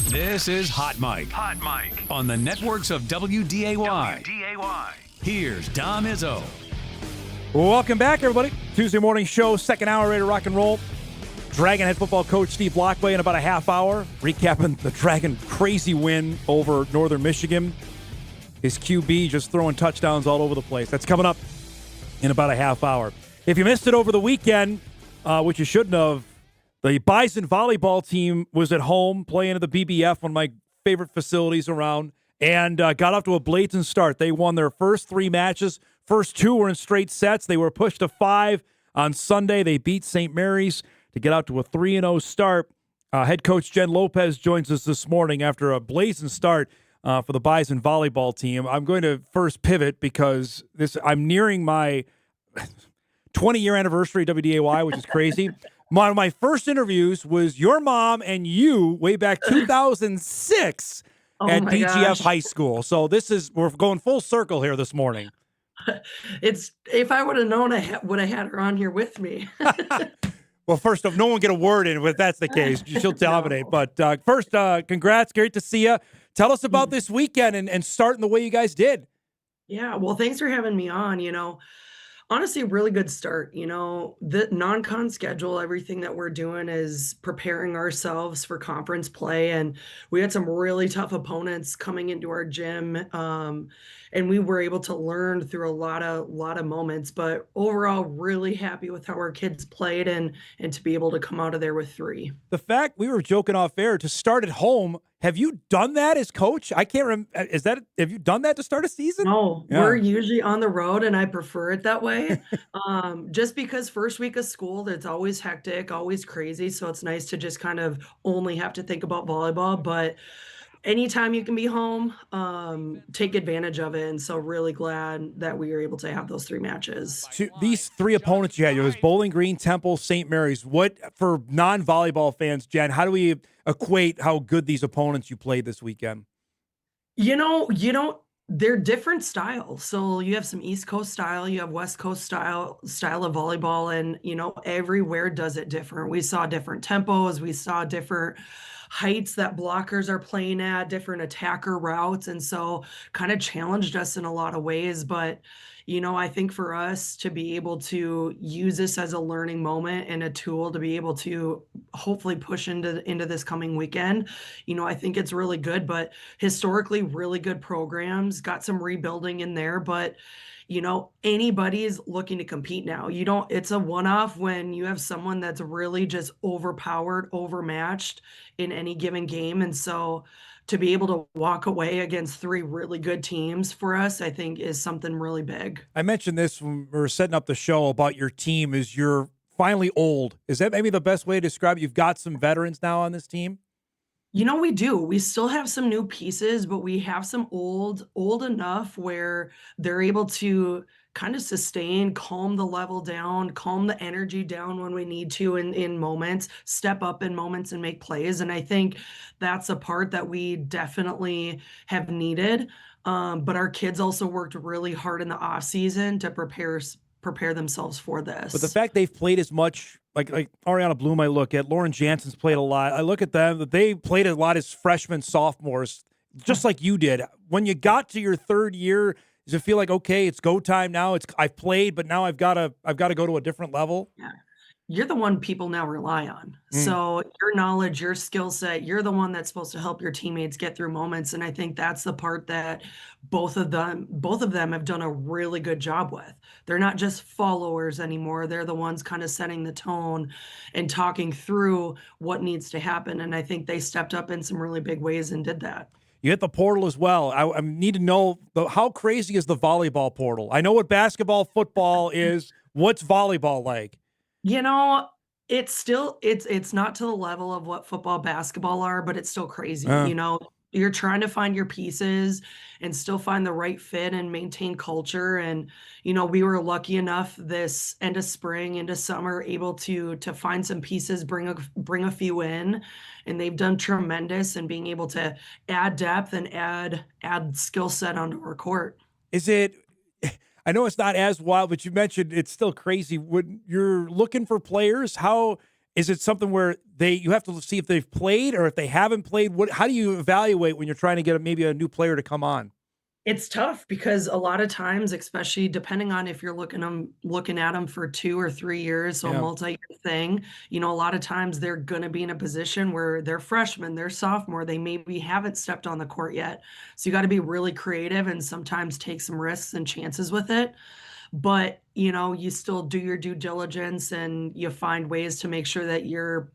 This is Hot Mic. Hot Mic. On the networks of WDAY. Here's Dom Izzo. Welcome back, everybody. Tuesday morning show, second hour, ready to rock and roll. Dragon head football coach Steve Lockway in about a half hour, recapping the Dragon crazy win over Northern Michigan. His QB just throwing touchdowns all over the place. That's coming up in about a half hour. If you missed it over the weekend, which you shouldn't have, the Bison volleyball team was at home playing at the BBF, one of my favorite facilities around, and got off to a blazing start. They won their first three matches. First two were in straight sets. They were pushed to 5 on Sunday. They beat St. Mary's to get out to a 3-0 start. Head coach Jen Lopez joins us this morning after a blazing start for the Bison volleyball team. I'm going to first pivot because I'm nearing my 20-year anniversary of WDAY, which is crazy. One of my first interviews was your mom and you way back 2006 at DGF gosh. High School. So we're going full circle here this morning. If I would have known, I would have had her on here with me. Well, first off, no one get a word in, but if that's the case, she'll dominate. But first, congrats. Great to see you. Tell us about this weekend and starting the way you guys did. Yeah, well, thanks for having me on. Honestly, really good start. The non-con schedule, everything that we're doing is preparing ourselves for conference play. And we had some really tough opponents coming into our gym. And we were able to learn through a lot of moments, but overall really happy with how our kids played and to be able to come out of there with 3. The fact we were joking off air to start at home. Have you done that as coach? I can't remember. Have you done that to start a season? No, Yeah. We're usually on the road and I prefer it that way. Just because first week of school, it's always hectic, always crazy. So it's nice to just kind of only have to think about volleyball, but anytime you can be home, take advantage of it. And so really glad that we were able to have those 3 matches. These 3 opponents you had, it was Bowling Green, Temple, St. Mary's. What, for non-volleyball fans, Jen, how do we equate how good these opponents you played this weekend? They're different styles. So you have some East Coast style, you have West Coast style of volleyball, and everywhere does it different. We saw different tempos, we saw different heights that blockers are playing at, different attacker routes, and so kind of challenged us in a lot of ways. But I think for us to be able to use this as a learning moment and a tool to be able to hopefully push into this coming weekend, I think it's really good. But historically, really good programs, got some rebuilding in there, but anybody's looking to compete now. It's a one-off when you have someone that's really just overpowered, overmatched in any given game. And so to be able to walk away against 3 really good teams for us, I think is something really big. I mentioned this when we were setting up the show about your team is you're finally old. Is that maybe the best way to describe it? You've got some veterans now on this team? We do. We still have some new pieces, but we have some old enough where they're able to kind of sustain, calm the level down, calm the energy down when we need to in moments, step up in moments and make plays. And I think that's a part that we definitely have needed. But our kids also worked really hard in the off season to prepare themselves for this. But the fact they've played as much, like Ariana Bloom, I look at, Lauren Jansen's played a lot. I look at them, that they played a lot as freshmen, sophomores, just like you did. When you got to your 3rd year, does it feel like, okay, it's go time now? I've played, but now I've got to go to a different level? Yeah. You're the one people now rely on. So your knowledge, your skill set, you're the one that's supposed to help your teammates get through moments. And I think that's the part that both of them have done a really good job with. They're not just followers anymore. They're the ones kind of setting the tone and talking through what needs to happen. And I think they stepped up in some really big ways and did that. You hit the portal as well. I need to know, how crazy is the volleyball portal? I know what basketball, football is. What's volleyball like? It's still it's not to the level of what football, basketball are, but it's still crazy. You're trying to find your pieces and still find the right fit and maintain culture. And, we were lucky enough this end of spring into summer able to find some pieces, bring a few in, and they've done tremendous in being able to add depth and add skill set onto our court. Is it, I know it's not as wild, but you mentioned it's still crazy when you're looking for players. How Is it something where you have to see if they've played, or if they haven't played? How do you evaluate when you're trying to get maybe a new player to come on? It's tough because a lot of times, especially depending on if you're looking at them for 2 or 3 years, so a Yeah. multi-year thing, a lot of times they're gonna be in a position where they're freshmen, they're sophomore, they maybe haven't stepped on the court yet. So you gotta be really creative and sometimes take some risks and chances with it. But, you still do your due diligence and you find ways to make sure that you're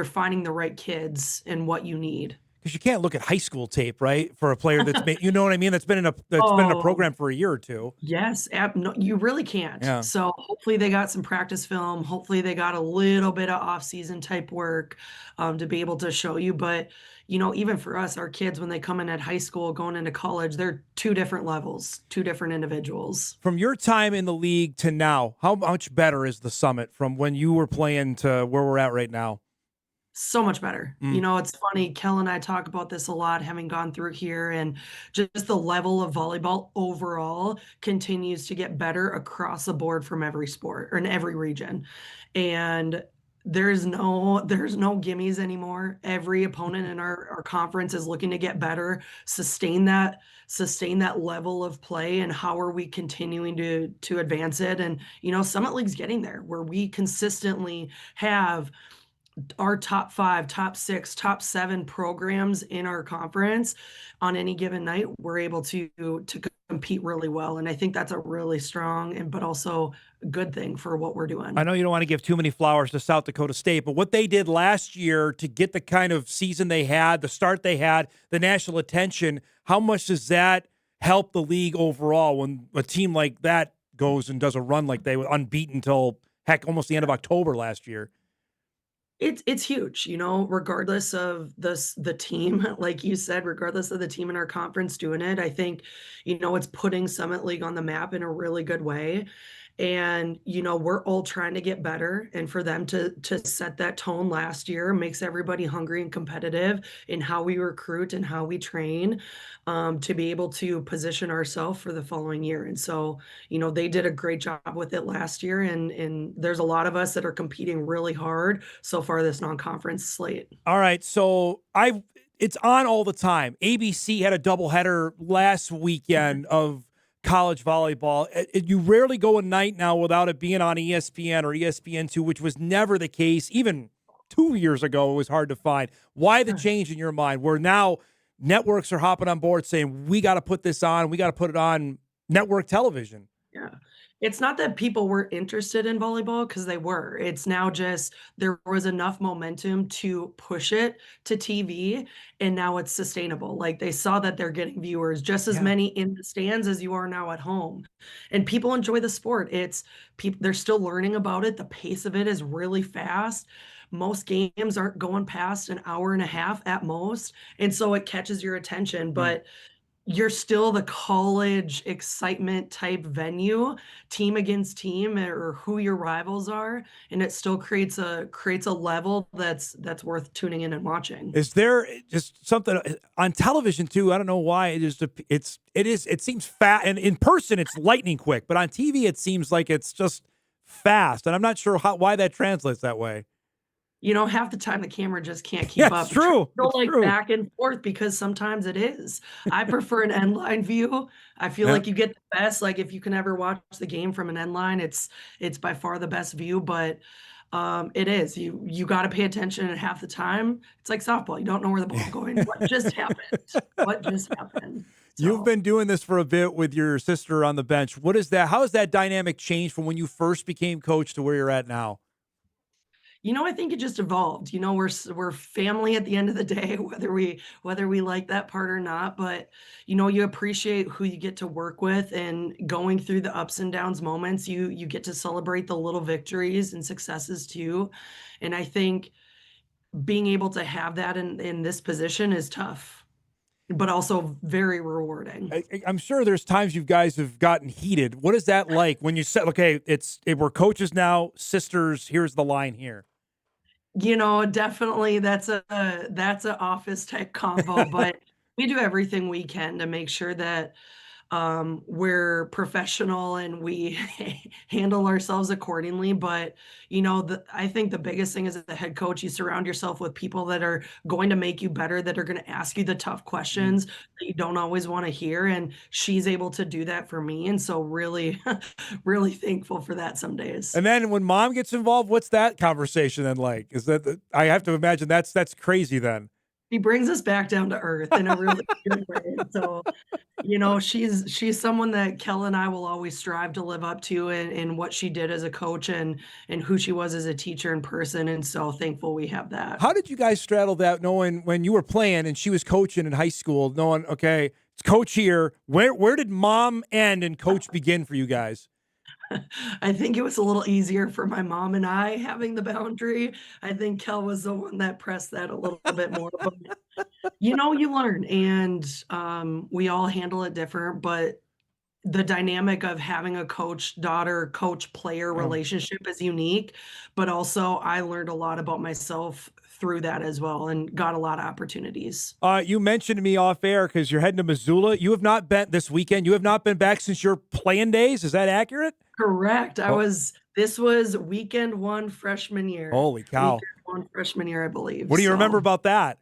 finding the right kids and what you need. Because you can't look at high school tape, right, for a player that's been, you know what I mean? That's been in a Oh. program for a year or two. Yes, no, you really can't. Yeah. So hopefully they got some practice film. Hopefully they got a little bit of off-season type work to be able to show you. But even for us, our kids when they come in at high school, going into college, they're two different levels, two different individuals. From your time in the league to now, how much better is the Summit from when you were playing to where we're at right now? So much better. Mm. It's funny, Kel and I talk about this a lot, having gone through here, and just the level of volleyball overall continues to get better across the board from every sport or in every region. And there's no gimmies anymore. Every opponent in our conference is looking to get better, sustain that level of play, and how are we continuing to advance it. And Summit League's getting there where we consistently have our top 5, top 6, top 7 programs in our conference on any given night, we're able to compete really well, and I think that's a really strong but also good thing for what we're I doing. know you don't want to give too many flowers to South Dakota State, but what they did last year to get the kind of season they had, the start they had, the national attention, how much does that help the league overall when a team like that goes and does a run like they were unbeaten until, heck, almost the end of October last year? It's huge, regardless of the team, like you said, regardless of the team in our conference doing it, I think, it's putting Summit League on the map in a really good way. And, we're all trying to get better. And for them to set that tone last year makes everybody hungry and competitive in how we recruit and how we train, to be able to position ourselves for the following year. And so, they did a great job with it last year. And there's a lot of us that are competing really hard so far this non-conference slate. All right, so it's on all the time. ABC had a doubleheader last weekend of college volleyball. You rarely go a night now without it being on ESPN or ESPN2, which was never the case. Even 2 years ago, it was hard to find. Why the change in your mind? Where now networks are hopping on board saying, we got to put this on, we got to put it on network television. Yeah. It's not that people were interested in volleyball because they were. It's now just there was enough momentum to push it to TV, and now it's sustainable. Like they saw that they're getting viewers just as Yeah. many in the stands as you are now at home. And people enjoy the sport. It's people they're still learning about it. The pace of it is really fast. Most games aren't going past an hour and a half at most. And so it catches your attention. Mm. But you're still the college excitement type venue, team against team or who your rivals are, and it still creates a level that's worth tuning in and watching. Is there just something on television too? I don't know why it seems fast, and in person it's lightning quick, but on TV it seems like it's just fast, and I'm not sure why that translates that way. Half the time the camera just can't Yeah, keep it's up. true. Go It's like true. back and forth because sometimes it is. I prefer an end line view. I feel Yeah. like you get the best, like if you can ever watch the game from an end line, it's by far the best view, but it is. You got to pay attention at half the time. It's like softball. You don't know where the ball's going. What just happened? What just happened? You've So been doing this for a bit with your sister on the bench. How has that dynamic changed from when you first became coach to where you're at now? I think it just evolved. We're family at the end of the day, whether we like that part or not. But you appreciate who you get to work with, and going through the ups and downs moments, you get to celebrate the little victories and successes too. And I think being able to have that in this position is tough, but also very rewarding. I'm sure there's times you guys have gotten heated. What is that like when you said, okay, we're coaches now, sisters, here's the line here? Definitely that's a office type convo, but we do everything we can to make sure that we're professional and we handle ourselves accordingly. But, I think the biggest thing is as a head coach, you surround yourself with people that are going to make you better, that are going to ask you the tough questions that you don't always want to hear. And she's able to do that for me. And so really, really thankful for that some days. And then when mom gets involved, what's that conversation then like? Is that I have to imagine that's crazy then. He brings us back down to earth in a really good way. So, she's someone that Kel and I will always strive to live up to in what she did as a coach and who she was as a teacher in person. And so thankful we have that. How did you guys straddle that knowing when you were playing and she was coaching in high school, knowing, okay, it's coach here. Where did mom end and coach begin for you guys? I think it was a little easier for my mom and I having the boundary. I think Kel was the one that pressed that a little bit more. But, you learn, and we all handle it different. But the dynamic of having a coach-daughter, coach-player relationship is unique. But also, I learned a lot about myself through that as well and got a lot of opportunities. You mentioned to me off air because you're heading to Missoula. You have not been this weekend. You have not been back since your playing days. Is that accurate? Correct. This was weekend one freshman year. Holy cow. Weekend one freshman year, I believe. What do you remember about that?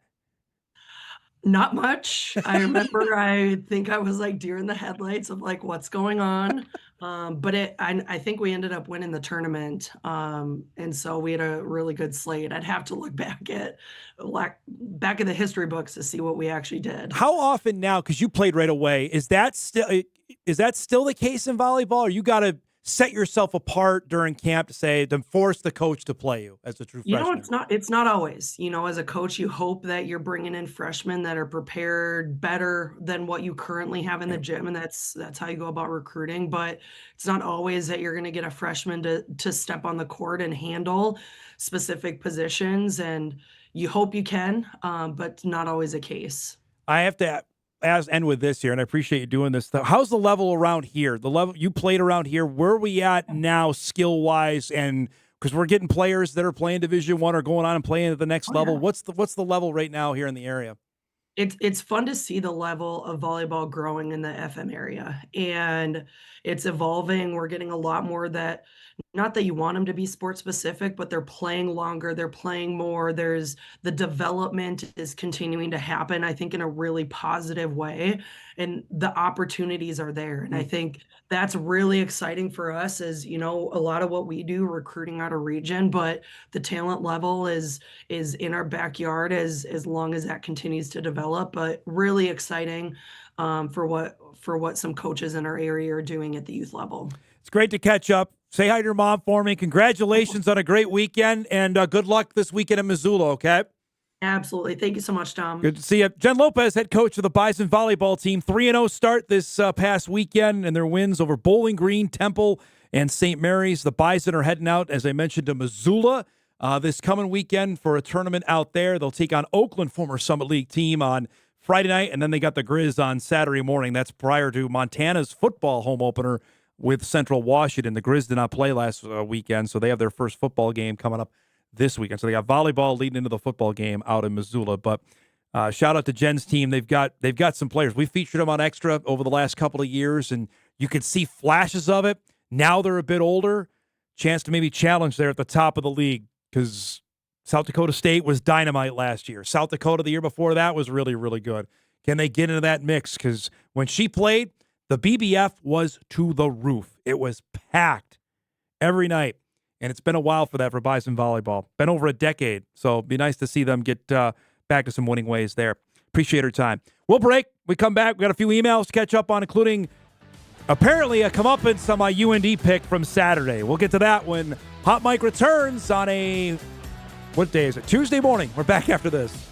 Not much. I remember I think I was like deer in the headlights of like what's going on. But I think we ended up winning the tournament. And so we had a really good slate. I'd have to look back at back in the history books to see what we actually did. How often now, because you played right away, is that still the case in volleyball, or you got to set yourself apart during camp to force the coach to play you as a true freshman? It's not always. As a coach, you hope that you're bringing in freshmen that are prepared better than what you currently have in the gym, and that's how you go about recruiting. But it's not always that you're going to get a freshman to step on the court and handle specific positions, and you hope you can, but not always the case. I have to end with this here, and I appreciate you doing this. How's the level around here? The level you played around here, where are we at now skill-wise? And because we're getting players that are playing Division I or going on and playing at the next level. Yeah. What's the level right now here in the area? It's fun to see the level of volleyball growing in the FM area, and it's evolving. We're getting a lot more that, not that you want them to be sport specific, but they're playing longer, they're playing more. The development is continuing to happen, I think, in a really positive way, and the opportunities are there. And I think that's really exciting for us as, a lot of what we do, recruiting out of region, but the talent level is in our backyard as long as that continues to develop. But really exciting for what some coaches in our area are doing at the youth level. It's great to catch up. Say hi to your mom for me. Congratulations on a great weekend, and good luck this weekend in Missoula, okay? Absolutely. Thank you so much, Dom. Good to see you. Jen Lopez, head coach of the Bison volleyball team. 3-0 start this past weekend, and their wins over Bowling Green, Temple, and St. Mary's. The Bison are heading out, as I mentioned, to Missoula this coming weekend for a tournament out there. They'll take on Oakland, former Summit League team, on Friday night, and then they got the Grizz on Saturday morning. That's prior to Montana's football home opener with Central Washington. The Grizz did not play last weekend, so they have their first football game coming up this weekend. So they got volleyball leading into the football game out in Missoula. But shout out to Jen's team. They've got some players. We featured them on Extra over the last couple of years, and you could see flashes of it. Now they're a bit older. Chance to maybe challenge there at the top of the league, because South Dakota State was dynamite last year. South Dakota the year before that was really, really good. Can they get into that mix? Because when she played, the BBF was to the roof. It was packed every night. And it's been a while for that for Bison volleyball. Been over a decade. So it'd be nice to see them get back to some winning ways there. Appreciate her time. We'll break. We come back. We got a few emails to catch up on, including apparently a comeuppance on my UND pick from Saturday. We'll get to that when Hot Mike returns on what day is it? Tuesday morning. We're back after this.